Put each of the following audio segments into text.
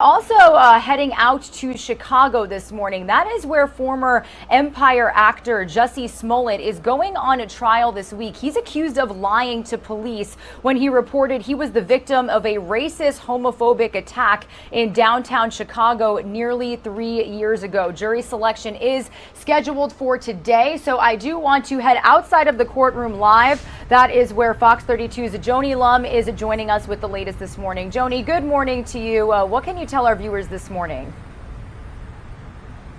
Also heading out to Chicago this morning. That is where former Empire actor Jussie Smollett is going on a trial this week. He's accused of lying to police when he reported he was the victim of a racist, homophobic attack in downtown Chicago nearly 3 years ago. Jury selection is scheduled for today, so I do want to head outside of the courtroom live. That is where Fox 32's Joni Lum is joining us with the latest this morning. Joni, good morning to you. What can you tell our viewers this morning?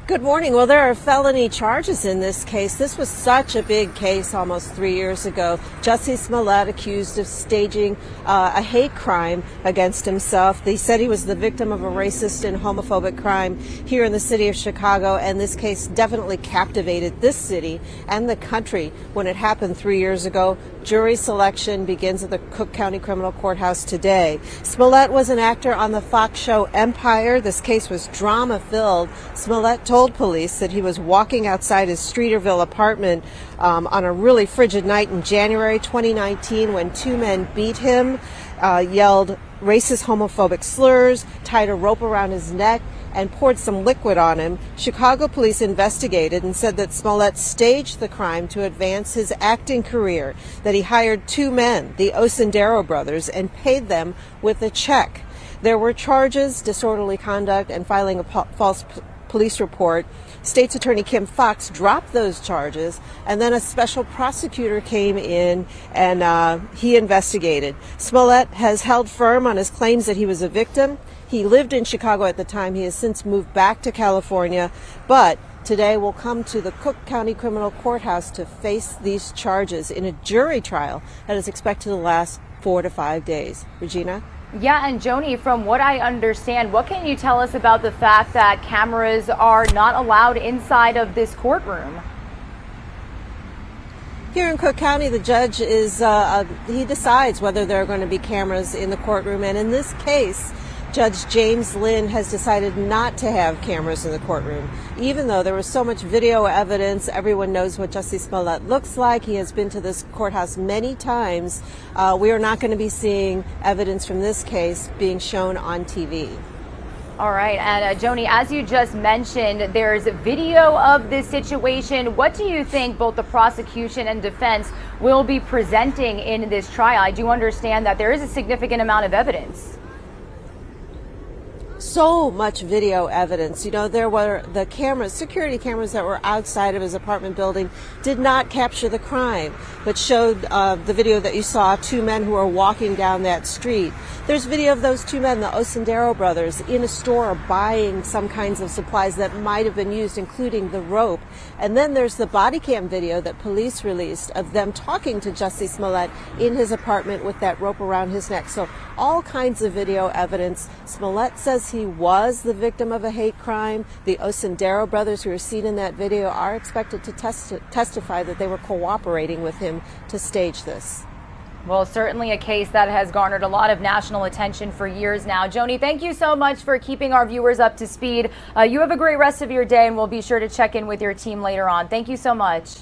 Good morning. Well, there are felony charges in this case. This was such a big case almost 3 years ago. Jussie Smollett accused of staging a hate crime against himself. They said he was the victim of a racist and homophobic crime here in the city of Chicago, and this case definitely captivated this city and the country when it happened 3 years ago. Jury selection begins at the Cook County Criminal Courthouse today. Smollett was an actor on the Fox show Empire. This case was drama-filled. Smollett told police that he was walking outside his Streeterville apartment on a really frigid night in January 2019 when two men beat him, yelled racist, homophobic slurs, tied a rope around his neck, and poured some liquid on him. Chicago police investigated and said that Smollett staged the crime to advance his acting career, that he hired two men, the Osendero brothers, and paid them with a check. There were charges, disorderly conduct, and filing a false police report. State's Attorney Kim Foxx dropped those charges, and then a special prosecutor came in and he investigated. Smollett has held firm on his claims that he was a victim. He lived in Chicago at the time. He has since moved back to California, but today will come to the Cook County Criminal Courthouse to face these charges in a jury trial that is expected to last 4 to 5 days. Regina? Yeah, and Joni, from what I understand, what can you tell us about the fact that cameras are not allowed inside of this courtroom? Here in Cook County, the judge is, he decides whether there are going to be cameras in the courtroom, and in this case, Judge James Lynn has decided not to have cameras in the courtroom. Even though there was so much video evidence, everyone knows what Jussie Smollett looks like. He has been to this courthouse many times. We are not going to be seeing evidence from this case being shown on TV. All right, and Joni, as you just mentioned, there's video of this situation. What do you think both the prosecution and defense will be presenting in this trial? I do understand that there is a significant amount of evidence. So much video evidence. You know, there were the cameras, security cameras that were outside of his apartment building did not capture the crime, but showed the video that you saw, two men who were walking down that street. There's video of those two men, the Osendero brothers, in a store buying some kinds of supplies that might have been used, including the rope. And then there's the body cam video that police released of them talking to Jussie Smollett in his apartment with that rope around his neck. So all kinds of video evidence. Smollett says he was the victim of a hate crime. The Osendero brothers who are seen in that video are expected to testify that they were cooperating with him to stage this. Well, certainly a case that has garnered a lot of national attention for years now. Joni, thank you so much for keeping our viewers up to speed. You have a great rest of your day, and we'll be sure to check in with your team later on. Thank you so much.